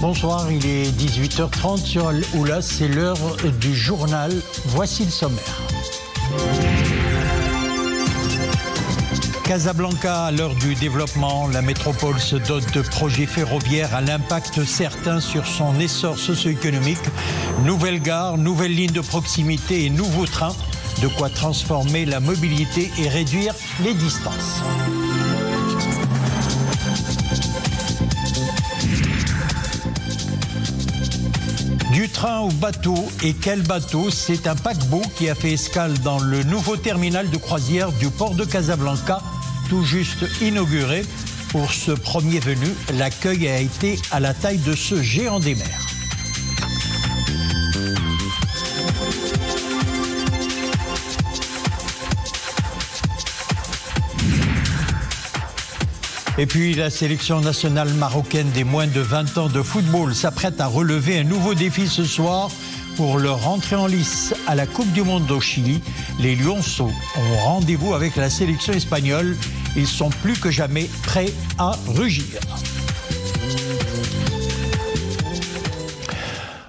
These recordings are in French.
Bonsoir, il est 18h30 sur Al-Oula, c'est l'heure du journal. Voici le sommaire. Casablanca, à l'heure du développement, la métropole se dote de projets ferroviaires à l'impact certain sur son essor socio-économique. Nouvelles gares, nouvelles lignes de proximité et nouveaux trains, de quoi transformer la mobilité et réduire les distances. Du train au bateau, et quel bateau? C'est un paquebot qui a fait escale dans le nouveau terminal de croisière du port de Casablanca, tout juste inauguré. Pour ce premier venu, l'accueil a été à la taille de ce géant des mers. Et puis la sélection nationale marocaine des moins de 20 ans de football s'apprête à relever un nouveau défi ce soir pour leur rentrée en lice à la Coupe du Monde au Chili. Les Lionceaux ont rendez-vous avec la sélection espagnole. Ils sont plus que jamais prêts à rugir.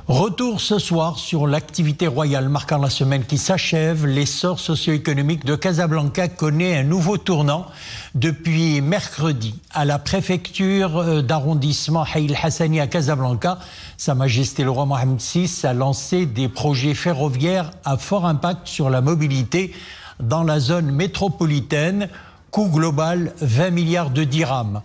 Retour ce soir sur l'activité royale marquant la semaine qui s'achève. L'essor socio-économique de Casablanca connaît un nouveau tournant. Depuis mercredi, à la préfecture d'arrondissement Haïl Hassani à Casablanca, Sa Majesté le roi Mohamed VI a lancé des projets ferroviaires à fort impact sur la mobilité dans la zone métropolitaine. Coût global 20 milliards de dirhams.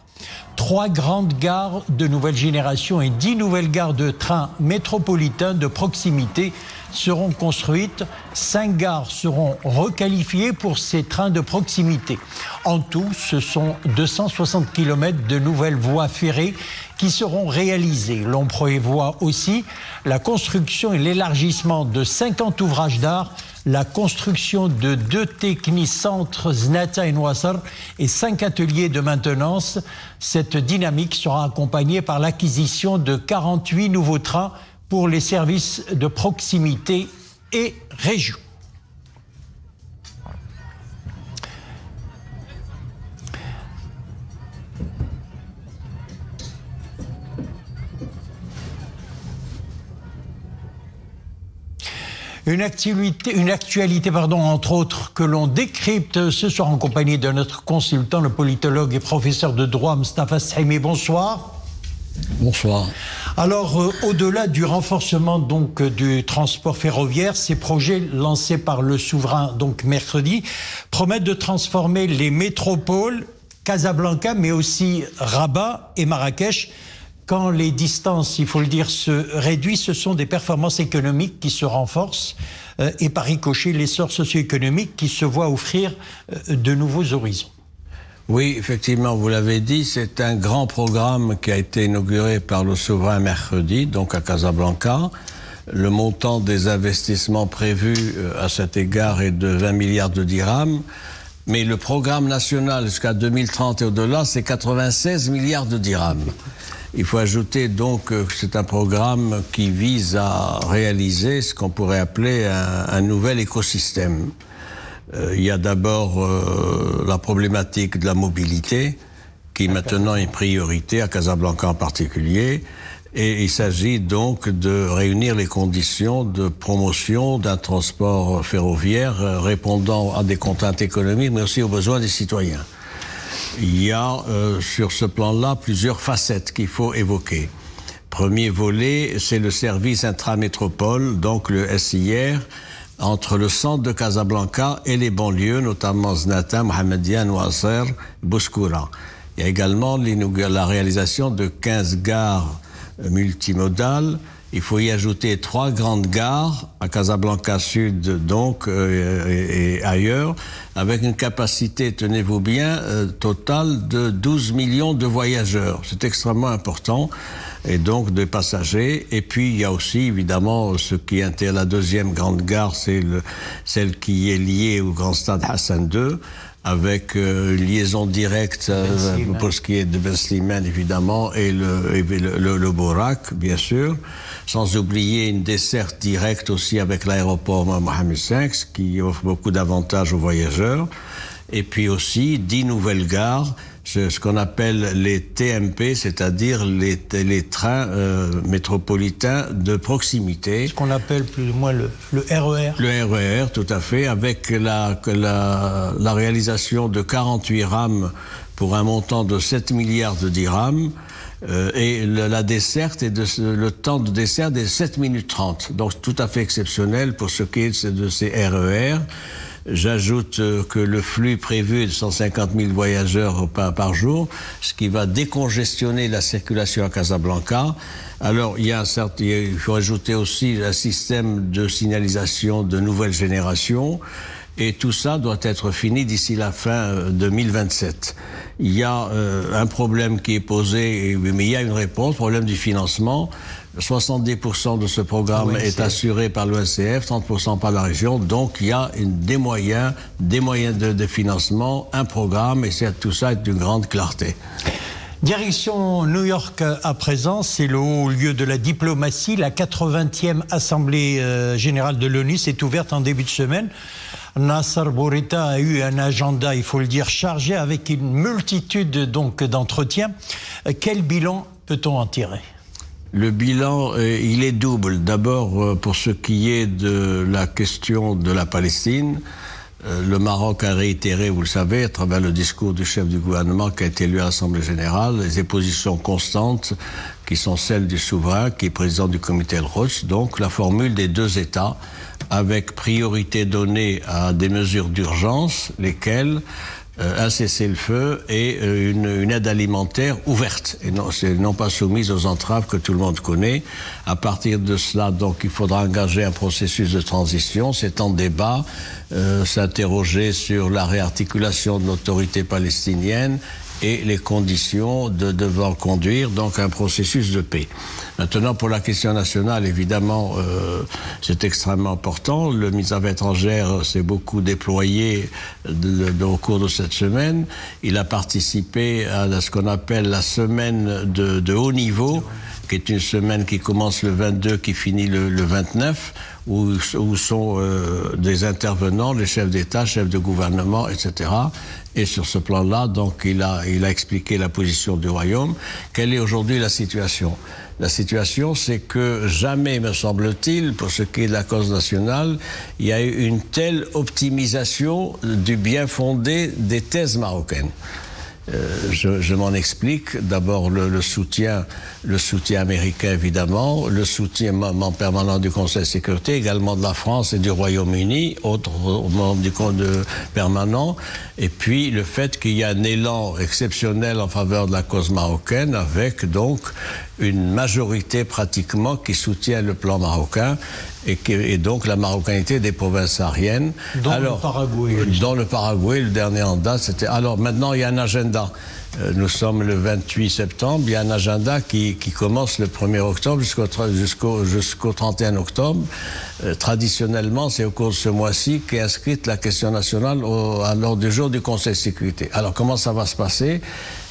3 grandes gares de nouvelle génération et 10 nouvelles gares de trains métropolitains de proximité seront construites. 5 gares seront requalifiées pour ces trains de proximité. En tout, ce sont 260 km de nouvelles voies ferrées qui seront réalisées. L'on prévoit aussi la construction et l'élargissement de 50 ouvrages d'art, la construction de 2 technicentres Znata et Nouassar et 5 ateliers de maintenance. Cette dynamique sera accompagnée par l'acquisition de 48 nouveaux trains pour les services de proximité et région. Une actualité, entre autres, que l'on décrypte ce soir en compagnie de notre consultant, le politologue et professeur de droit, Mostafa Sahimi. Bonsoir. Bonsoir. Alors, au-delà du renforcement du transport ferroviaire, ces projets lancés par le souverain mercredi promettent de transformer les métropoles, Casablanca, mais aussi Rabat et Marrakech. Quand les distances, il faut le dire, se réduisent, ce sont des performances économiques qui se renforcent et par ricochet l'essor socio-économique qui se voit offrir de nouveaux horizons. Oui, effectivement, vous l'avez dit, c'est un grand programme qui a été inauguré par le souverain mercredi, donc à Casablanca. Le montant des investissements prévus à cet égard est de 20 milliards de dirhams. Mais le programme national jusqu'à 2030 et au-delà, c'est 96 milliards de dirhams. Il faut ajouter donc que c'est un programme qui vise à réaliser ce qu'on pourrait appeler un nouvel écosystème. Il y a d'abord la problématique de la mobilité, qui maintenant est une priorité, à Casablanca en particulier. Et il s'agit donc de réunir les conditions de promotion d'un transport ferroviaire répondant à des contraintes économiques, mais aussi aux besoins des citoyens. Il y a sur ce plan-là plusieurs facettes qu'il faut évoquer. Premier volet, c'est le service intramétropole, donc le SIR, entre le centre de Casablanca et les banlieues, notamment Znata, Mohammedia, Nouassar, Bouskoura. Il y a également la réalisation de 15 gares multimodales. Il faut y ajouter 3 grandes gares à Casablanca Sud donc et ailleurs, avec une capacité, tenez-vous bien, totale de 12 millions de voyageurs. C'est extrêmement important, et donc de passagers. Et puis il y a aussi évidemment ce qui est la deuxième grande gare, c'est celle qui est liée au grand stade Hassan II, avec une liaison directe pour ce qui est de Ben Slimane évidemment et le Borak bien sûr, sans oublier une desserte directe aussi avec l'aéroport Mohamed V qui offre beaucoup d'avantages aux voyageurs, et puis aussi 10 nouvelles gares ce qu'on appelle les TMP, c'est-à-dire les trains métropolitains de proximité. Ce qu'on appelle plus ou moins le RER. Le RER, tout à fait, avec la réalisation de 48 rames pour un montant de 7 milliards de dirhams. Et la desserte le temps de desserte est 7 minutes 30. Donc tout à fait exceptionnel pour ce qui est de ces RER. J'ajoute que le flux prévu est de 150 000 voyageurs par jour, ce qui va décongestionner la circulation à Casablanca. Alors, il faut ajouter aussi un système de signalisation de nouvelle génération. Et tout ça doit être fini d'ici la fin 2027. Il y a un problème qui est posé, mais il y a une réponse, problème du financement. 70% de ce programme est assuré par l'ONCF, 30% par la région. Donc il y a des moyens de financement, un programme, et tout ça est d'une grande clarté. Direction New York à présent, c'est le haut lieu de la diplomatie. La 80e Assemblée générale de l'ONU s'est ouverte en début de semaine. Nasser Bourita a eu un agenda, il faut le dire, chargé avec une multitude d'entretiens. Quel bilan peut-on en tirer ? Le bilan, il est double. D'abord, pour ce qui est de la question de la Palestine, le Maroc a réitéré, vous le savez, à travers le discours du chef du gouvernement qui a été élu à l'Assemblée générale, les positions constantes qui sont celles du souverain, qui est président du comité El-Quds, donc la formule des deux États, avec priorité donnée à des mesures d'urgence, lesquelles un cessez-le-feu et une aide alimentaire ouverte et non pas soumise aux entraves que tout le monde connaît. À partir de cela, donc, il faudra engager un processus de transition. C'est en débat, s'interroger sur la réarticulation de l'autorité palestinienne et les conditions devant conduire donc un processus de paix. Maintenant, pour la question nationale, évidemment, c'est extrêmement important. Le ministre des Affaires étrangères s'est beaucoup déployé au cours de cette semaine. Il a participé à ce qu'on appelle la semaine de haut niveau, qui est une semaine qui commence le 22, qui finit le 29, où sont des intervenants, les chefs d'État, chefs de gouvernement, etc. Et sur ce plan-là, donc, il a expliqué la position du Royaume. Quelle est aujourd'hui la situation ? La situation, c'est que jamais, me semble-t-il, pour ce qui est de la cause nationale, il y a eu une telle optimisation du bien fondé des thèses marocaines. Je m'en explique. D'abord, le soutien américain, évidemment, le soutien permanent du Conseil de sécurité, également de la France et du Royaume-Uni, autres membres du Conseil permanent, et puis le fait qu'il y a un élan exceptionnel en faveur de la cause marocaine, avec donc une majorité pratiquement qui soutient le plan marocain et donc la marocanité des provinces sahariennes. Le Paraguay. Dans le Paraguay, le dernier en date, c'était... Alors maintenant, il y a un agenda. Nous sommes le 28 septembre, il y a un agenda qui commence le 1er octobre jusqu'au 31 octobre. Traditionnellement, c'est au cours de ce mois-ci qu'est inscrite la question nationale à l'ordre du jour du Conseil de sécurité. Alors comment ça va se passer ?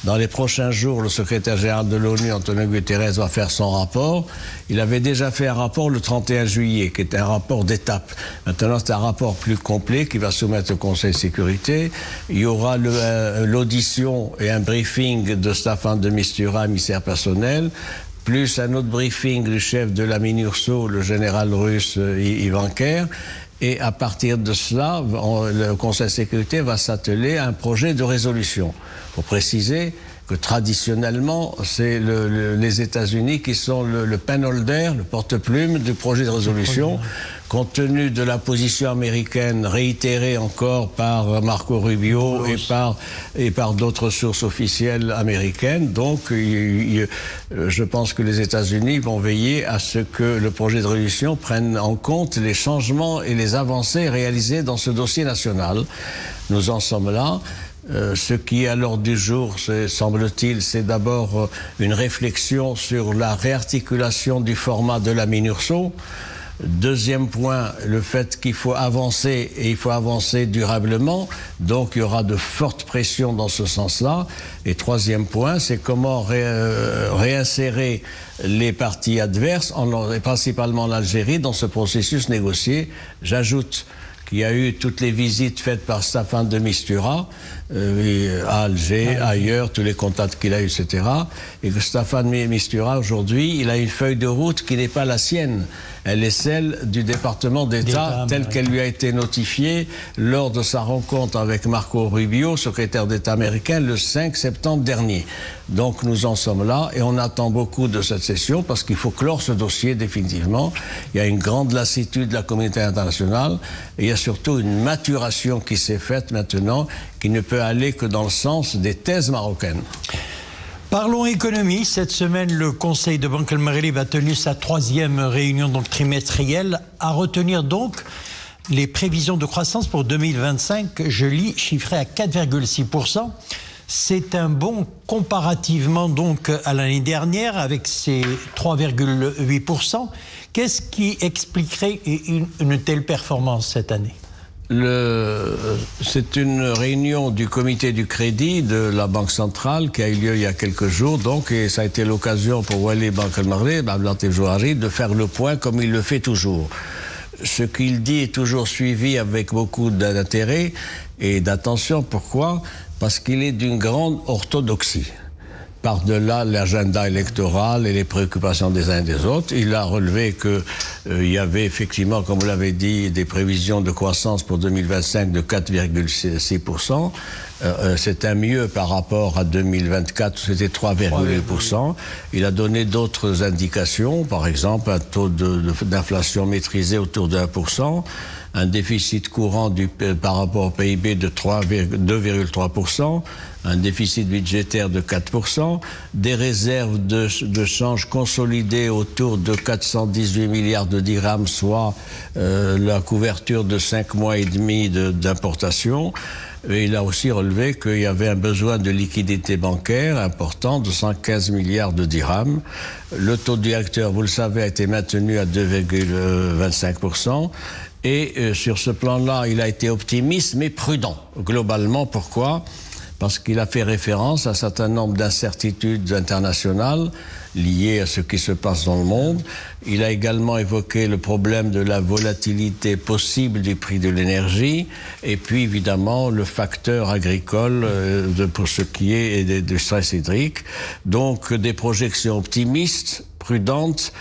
Dans les prochains jours, le secrétaire général de l'ONU, Antonio Guterres, va faire son rapport. Il avait déjà fait un rapport le 31 juillet, qui était un rapport d'étape. Maintenant, c'est un rapport plus complet qui va soumettre au Conseil de sécurité. Il y aura l'audition et un briefing de Staffan de Mistura, émissaire personnel, plus un autre briefing du chef de la MINURSO, le général russe Ivan Kerr. Et à partir de cela, le Conseil de sécurité va s'atteler à un projet de résolution. Il faut préciser que traditionnellement, c'est les États-Unis qui sont le penholder, le porte-plume du projet de résolution, compte tenu de la position américaine réitérée encore par Marco Rubio et par d'autres sources officielles américaines. Donc, je pense que les États-Unis vont veiller à ce que le projet de résolution prenne en compte les changements et les avancées réalisées dans ce dossier national. Nous en sommes là. Ce qui est à l'ordre du jour, semble-t-il, c'est d'abord une réflexion sur la réarticulation du format de la MINURSO. Deuxième point, le fait qu'il faut avancer, et il faut avancer durablement, donc il y aura de fortes pressions dans ce sens-là. Et troisième point, c'est comment réinsérer les parties adverses, et principalement l'Algérie, dans ce processus négocié. J'ajoute qu'il y a eu toutes les visites faites par Staffan de Mistura, à Alger, ailleurs, tous les contacts qu'il a eu, etc. Et que Staffan de Mistura, aujourd'hui, il a une feuille de route qui n'est pas la sienne. Elle est celle du département d'État, telle qu'elle lui a été notifiée lors de sa rencontre avec Marco Rubio, secrétaire d'État américain, le 5 septembre dernier. Donc nous en sommes là et on attend beaucoup de cette session parce qu'il faut clore ce dossier définitivement. Il y a une grande lassitude de la communauté internationale et il y a surtout une maturation qui s'est faite maintenant qui ne peut aller que dans le sens des thèses marocaines. Parlons économie. Cette semaine, le Conseil de Banque El Maghreb a tenu sa 3e réunion donc trimestrielle. À retenir donc les prévisions de croissance pour 2025, je lis, chiffrées à 4,6%. C'est un bond comparativement donc à l'année dernière avec ses 3,8%. Qu'est-ce qui expliquerait une telle performance cette année ? C'est une réunion du comité du crédit de la Banque centrale qui a eu lieu il y a quelques jours, donc, et ça a été l'occasion pour Wali Banque El Maghreb, Abdelatif Jouari, de faire le point comme il le fait toujours. Ce qu'il dit est toujours suivi avec beaucoup d'intérêt et d'attention. Pourquoi ? Parce qu'il est d'une grande orthodoxie. Par-delà l'agenda électoral et les préoccupations des uns et des autres, il a relevé qu'il y avait effectivement, comme vous l'avez dit, des prévisions de croissance pour 2025 de 4,6%. C'est un mieux par rapport à 2024, c'était 3,8%. Il a donné d'autres indications, par exemple un taux d'inflation maîtrisé autour de 1%. Un déficit courant par rapport au PIB de 2,3%, un déficit budgétaire de 4%, des réserves de change consolidées autour de 418 milliards de dirhams, soit la couverture de 5 mois et demi d'importation. Et il a aussi relevé qu'il y avait un besoin de liquidité bancaire important de 115 milliards de dirhams. Le taux directeur, vous le savez, a été maintenu à 2,25%. Et sur ce plan-là, il a été optimiste mais prudent. Globalement, pourquoi ? Parce qu'il a fait référence à un certain nombre d'incertitudes internationales liées à ce qui se passe dans le monde. Il a également évoqué le problème de la volatilité possible du prix de l'énergie et puis évidemment le facteur agricole pour ce qui est du stress hydrique. Donc des projections optimistes, prudentes.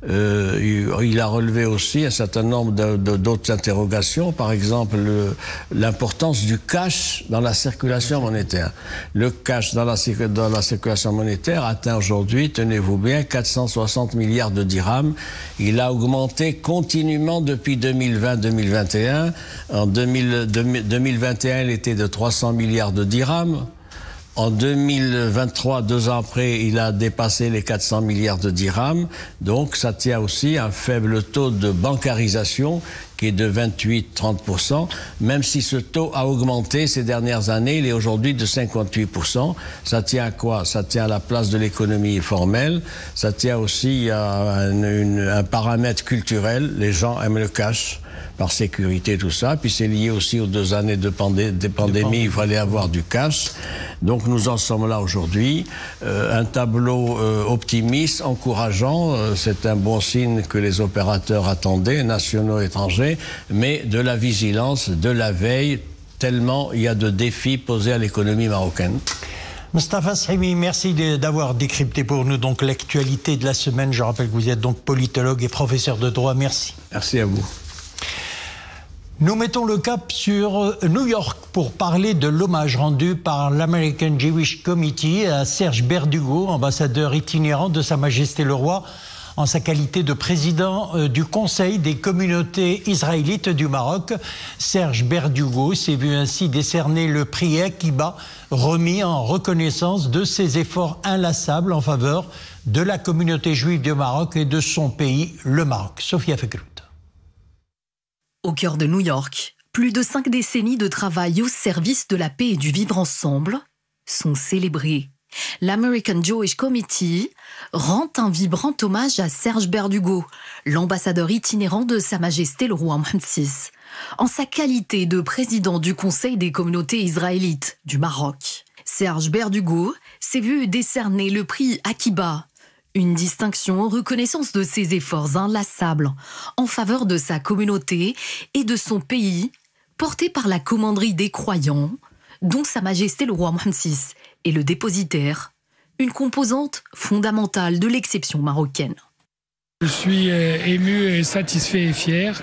Il a relevé aussi un certain nombre d'autres interrogations, par exemple l'importance du cash dans la circulation monétaire. Le cash dans la circulation monétaire atteint aujourd'hui, tenez-vous bien, 460 milliards de dirhams. Il a augmenté continuellement depuis 2020-2021. En 2021, il était de 300 milliards de dirhams. En 2023, 2 ans après, il a dépassé les 400 milliards de dirhams. Donc, ça tient aussi à un faible taux de bancarisation qui est de 28-30%, même si ce taux a augmenté ces dernières années, il est aujourd'hui de 58%. Ça tient à quoi ? Ça tient à la place de l'économie formelle, ça tient aussi à un paramètre culturel, les gens aiment le cash, par sécurité, tout ça. Puis c'est lié aussi aux 2 années de pandémie, il fallait avoir du cash. Donc nous en sommes là aujourd'hui. Un tableau optimiste, encourageant. C'est un bon signe que les opérateurs attendaient, nationaux et étrangers, mais de la vigilance, de la veille, tellement il y a de défis posés à l'économie marocaine. Mostafa Sahimi, merci d'avoir décrypté pour nous donc l'actualité de la semaine. Je rappelle que vous êtes donc politologue et professeur de droit. Merci. Merci à vous. Nous mettons le cap sur New York pour parler de l'hommage rendu par l'American Jewish Committee à Serge Berdugo, ambassadeur itinérant de Sa Majesté le Roi, en sa qualité de président du Conseil des communautés israélites du Maroc. Serge Berdugo s'est vu ainsi décerner le prix Akiba, remis en reconnaissance de ses efforts inlassables en faveur de la communauté juive du Maroc et de son pays, le Maroc. Sophia Fekrout. Au cœur de New York, plus de 5 décennies de travail au service de la paix et du vivre ensemble sont célébrées. L'American Jewish Committee rend un vibrant hommage à Serge Berdugo, l'ambassadeur itinérant de Sa Majesté le Roi Mohammed VI, en sa qualité de président du Conseil des communautés israélites du Maroc. Serge Berdugo s'est vu décerner le prix Akiba, une distinction en reconnaissance de ses efforts inlassables en faveur de sa communauté et de son pays porté par la commanderie des croyants, dont Sa Majesté le roi Mohammed VI est le dépositaire, une composante fondamentale de l'exception marocaine. Je suis ému et satisfait et fier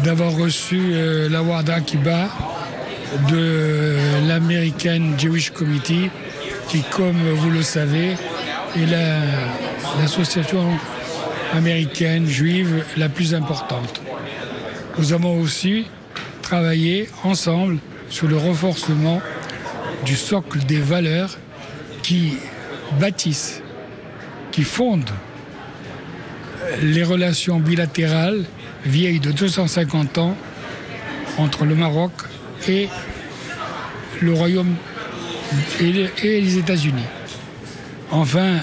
d'avoir reçu l'Award Akiba de l'American Jewish Committee, qui, comme vous le savez, est l'association américaine juive la plus importante. Nous avons aussi travaillé ensemble sur le renforcement du socle des valeurs qui bâtissent, qui fondent les relations bilatérales vieilles de 250 ans entre le Maroc et le Royaume et les États-Unis. Enfin,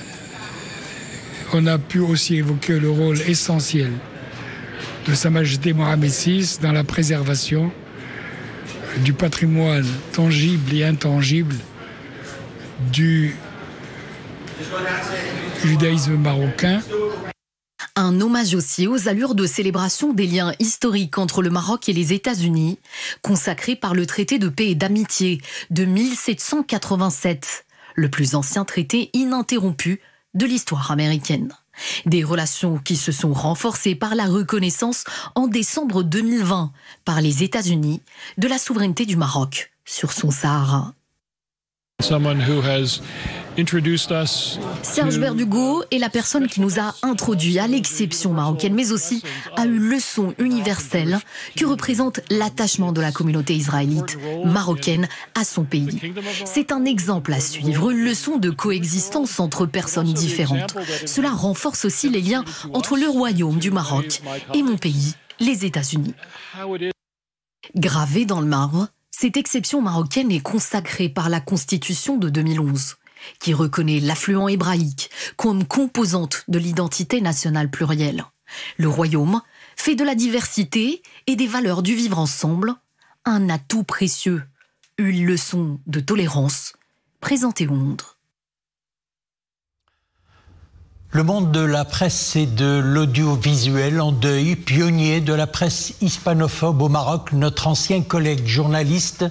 on a pu aussi évoquer le rôle essentiel de Sa Majesté Mohammed VI dans la préservation du patrimoine tangible et intangible du judaïsme marocain. Un hommage aussi aux allures de célébration des liens historiques entre le Maroc et les États-Unis, consacré par le traité de paix et d'amitié de 1787, le plus ancien traité ininterrompu de l'histoire américaine. Des relations qui se sont renforcées par la reconnaissance en décembre 2020 par les États-Unis de la souveraineté du Maroc sur son Sahara. Serge Verdugo est la personne qui nous a introduit à l'exception marocaine, mais aussi à une leçon universelle que représente l'attachement de la communauté israélite marocaine à son pays. C'est un exemple à suivre, une leçon de coexistence entre personnes différentes. Cela renforce aussi les liens entre le royaume du Maroc et mon pays, les États-Unis. Gravé dans le marbre, cette exception marocaine est consacrée par la Constitution de 2011, qui reconnaît l'affluent hébraïque comme composante de l'identité nationale plurielle. Le royaume fait de la diversité et des valeurs du vivre ensemble un atout précieux, une leçon de tolérance présentée au monde. Le monde de la presse et de l'audiovisuel en deuil, pionnier de la presse hispanophobe au Maroc, notre ancien collègue journaliste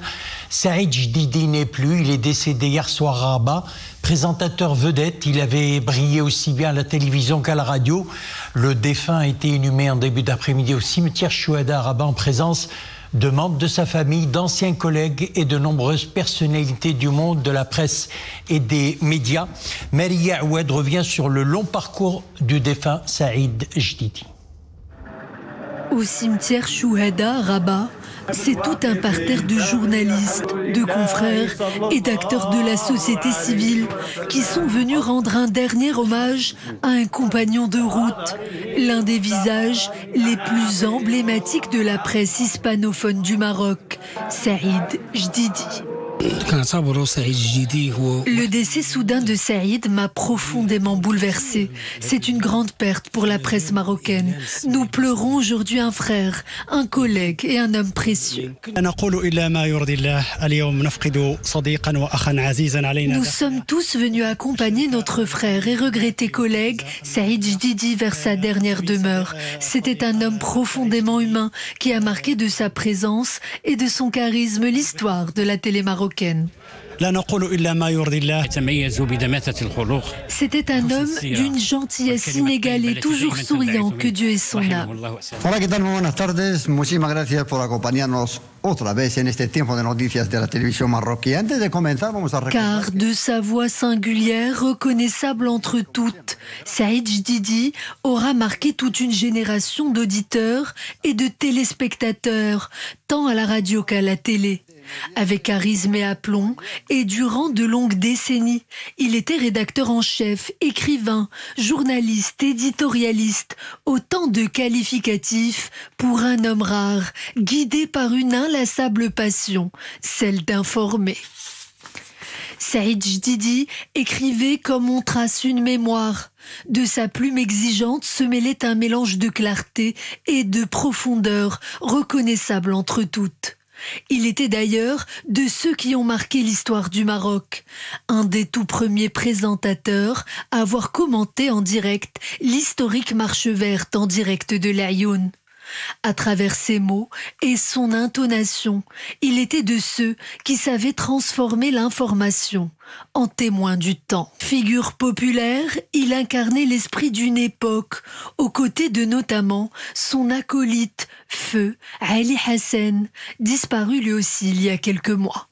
Saïd Jdidi n'est plus. Il est décédé hier soir à Rabat. Présentateur vedette, il avait brillé aussi bien à la télévision qu'à la radio. Le défunt a été inhumé en début d'après-midi au cimetière Chouhada à Rabat en présence de membres de sa famille, d'anciens collègues et de nombreuses personnalités du monde de la presse et des médias. Maria Aoued revient sur le long parcours du défunt Saïd Jdidi. Au cimetière Chouhada à Rabat, c'est tout un parterre de journalistes, de confrères et d'acteurs de la société civile qui sont venus rendre un dernier hommage à un compagnon de route, l'un des visages les plus emblématiques de la presse hispanophone du Maroc, Saïd Jdidi. Le décès soudain de Saïd m'a profondément bouleversé. C'est une grande perte pour la presse marocaine. Nous pleurons aujourd'hui un frère, un collègue et un homme précieux. Nous sommes tous venus accompagner notre frère et regretté collègue Saïd Jdidi vers sa dernière demeure. C'était un homme profondément humain qui a marqué de sa présence et de son charisme l'histoire de la télé marocaine. C'était un homme d'une gentillesse inégalée, toujours souriant, que Dieu ait son âme. Car de sa voix singulière, reconnaissable entre toutes, Saïd Jdidi aura marqué toute une génération d'auditeurs et de téléspectateurs, tant à la radio qu'à la télé. Avec charisme et aplomb, et durant de longues décennies, il était rédacteur en chef, écrivain, journaliste, éditorialiste, autant de qualificatifs pour un homme rare, guidé par une inlassable passion, celle d'informer. Saïd Jdidi écrivait comme on trace une mémoire. De sa plume exigeante se mêlait un mélange de clarté et de profondeur, reconnaissable entre toutes. Il était d'ailleurs de ceux qui ont marqué l'histoire du Maroc. Un des tout premiers présentateurs à avoir commenté en direct l'historique marche verte en direct de l'Aïoun. À travers ses mots et son intonation, il était de ceux qui savaient transformer l'information en témoin du temps. Figure populaire, il incarnait l'esprit d'une époque, aux côtés de notamment son acolyte, Feu Ali Hassan, disparu lui aussi il y a quelques mois.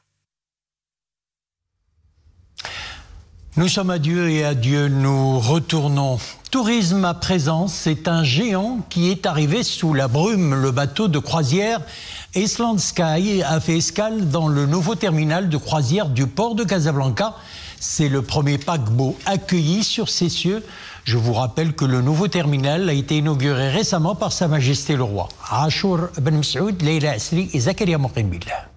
Nous sommes à Dieu et à Dieu nous retournons. Tourisme à présent, c'est un géant qui est arrivé sous la brume. Le bateau de croisière Iceland Sky a fait escale dans le nouveau terminal de croisière du port de Casablanca. C'est le premier paquebot accueilli sur ces cieux. Je vous rappelle que le nouveau terminal a été inauguré récemment par Sa Majesté le Roi. Achour Ben Msaoud, Leila Asri et Zakaria Moqimbillah.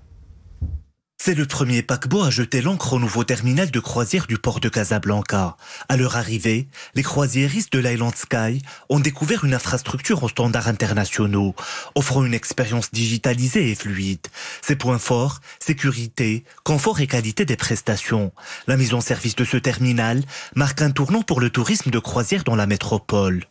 C'est le premier paquebot à jeter l'ancre au nouveau terminal de croisière du port de Casablanca. À leur arrivée, les croisiéristes de l'Island Sky ont découvert une infrastructure aux standards internationaux, offrant une expérience digitalisée et fluide. Ses points forts, sécurité, confort et qualité des prestations. La mise en service de ce terminal marque un tournant pour le tourisme de croisière dans la métropole.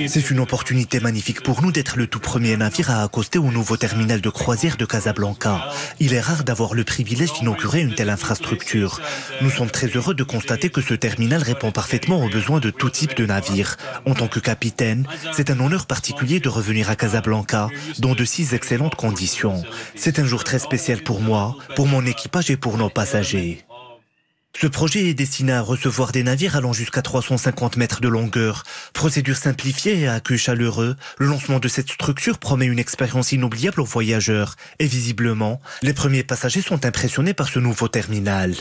C'est une opportunité magnifique pour nous d'être le tout premier navire à accoster au nouveau terminal de croisière de Casablanca. Il est rare d'avoir le privilège d'inaugurer une telle infrastructure. Nous sommes très heureux de constater que ce terminal répond parfaitement aux besoins de tout type de navire. En tant que capitaine, c'est un honneur particulier de revenir à Casablanca dans de si excellentes conditions. C'est un jour très spécial pour moi, pour mon équipage et pour nos passagers. Ce projet est destiné à recevoir des navires allant jusqu'à 350 mètres de longueur. Procédure simplifiée et accueil chaleureux, le lancement de cette structure promet une expérience inoubliable aux voyageurs. Et visiblement, les premiers passagers sont impressionnés par ce nouveau terminal.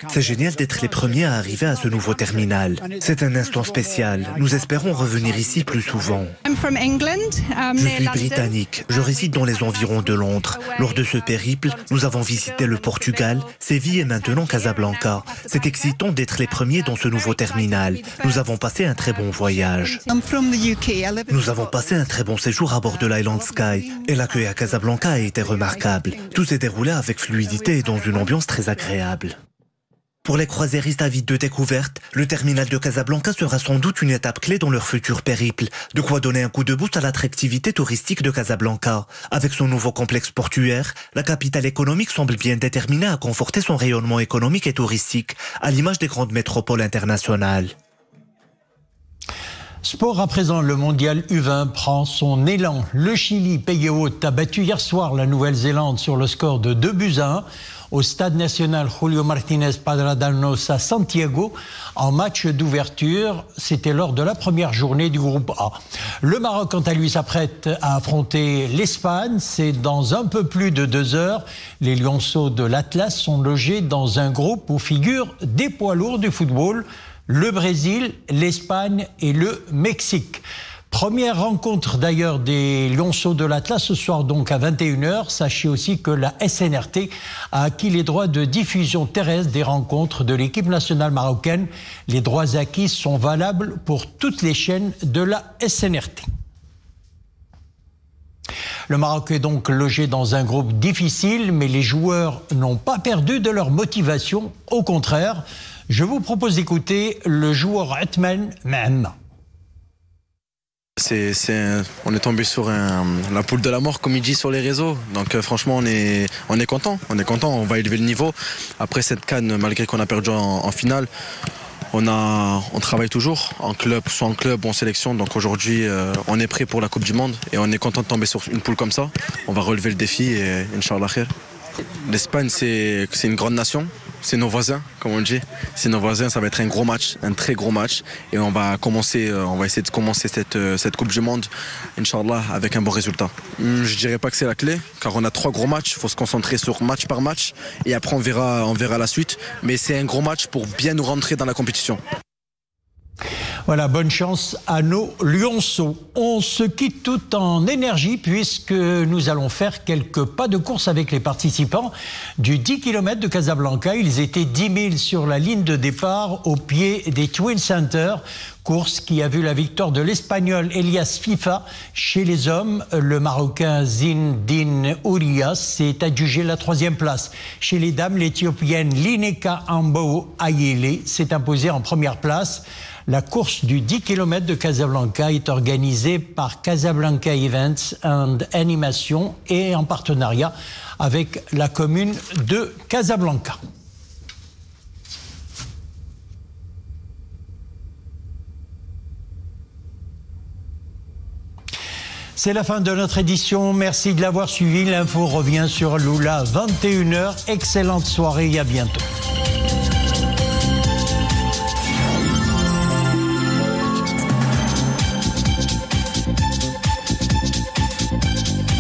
C'est génial d'être les premiers à arriver à ce nouveau terminal. C'est un instant spécial. Nous espérons revenir ici plus souvent. Je suis britannique. Je réside dans les environs de Londres. Lors de ce périple, nous avons visité le Portugal, Séville et maintenant Casablanca. C'est excitant d'être les premiers dans ce nouveau terminal. Nous avons passé un très bon voyage. Nous avons passé un très bon séjour à bord de l'Island Sky. Et l'accueil à Casablanca a été remarquable. Tout s'est déroulé avec fluidité et dans une ambiance très agréable. Pour les croisiéristes avides de découverte, le terminal de Casablanca sera sans doute une étape clé dans leur futur périple. De quoi donner un coup de boost à l'attractivité touristique de Casablanca. Avec son nouveau complexe portuaire, la capitale économique semble bien déterminée à conforter son rayonnement économique et touristique, à l'image des grandes métropoles internationales. Sport à présent, le mondial U20 prend son élan. Le Chili, pays hôte, a battu hier soir la Nouvelle-Zélande sur le score de 2-1 au stade national Julio Martínez Padradanos à Santiago en match d'ouverture. C'était lors de la première journée du groupe A. Le Maroc, quant à lui, s'apprête à affronter l'Espagne. C'est dans un peu plus de 2 heures. Les lionceaux de l'Atlas sont logés dans un groupe où figurent des poids lourds du football, le Brésil, l'Espagne et le Mexique. Première rencontre d'ailleurs des lionceaux de l'Atlas ce soir donc à 21h. Sachez aussi que la SNRT a acquis les droits de diffusion terrestre des rencontres de l'équipe nationale marocaine. Les droits acquis sont valables pour toutes les chaînes de la SNRT. Le Maroc est donc logé dans un groupe difficile, mais les joueurs n'ont pas perdu de leur motivation. Au contraire, je vous propose d'écouter le joueur Othman Mahamma. On est tombé sur la poule de la mort, comme il dit sur les réseaux. Donc franchement, on est content. On va élever le niveau. Après cette CAN, malgré qu'on a perdu en finale, on travaille toujours en club, soit en club ou en sélection. Donc aujourd'hui, on est prêt pour la Coupe du Monde et on est content de tomber sur une poule comme ça. On va relever le défi et Inch'Allah khair. L'Espagne, c'est une grande nation. C'est nos voisins, comme on dit. C'est nos voisins, ça va être un gros match, un très gros match. Et on va essayer de commencer cette Coupe du Monde, Inch'Allah, avec un bon résultat. Je dirais pas que c'est la clé, car on a 3 gros matchs. Il faut se concentrer sur match par match. Et après, on verra la suite. Mais c'est un gros match pour bien nous rentrer dans la compétition. Voilà, bonne chance à nos lionceaux. On se quitte tout en énergie puisque nous allons faire quelques pas de course avec les participants du 10 km de Casablanca. Ils étaient 10 000 sur la ligne de départ au pied des Twin Centers. Course qui a vu la victoire de l'Espagnol Elias Fifa. Chez les hommes, le Marocain Zindine Ourias s'est adjugé la 3e place. Chez les dames, l'Éthiopienne Lineka Ambo Ayele s'est imposée en première place. La course du 10 km de Casablanca est organisée par Casablanca Events and Animation et en partenariat avec la commune de Casablanca. C'est la fin de notre édition. Merci de l'avoir suivi. L'info revient sur Lula 21h. Excellente soirée et à bientôt.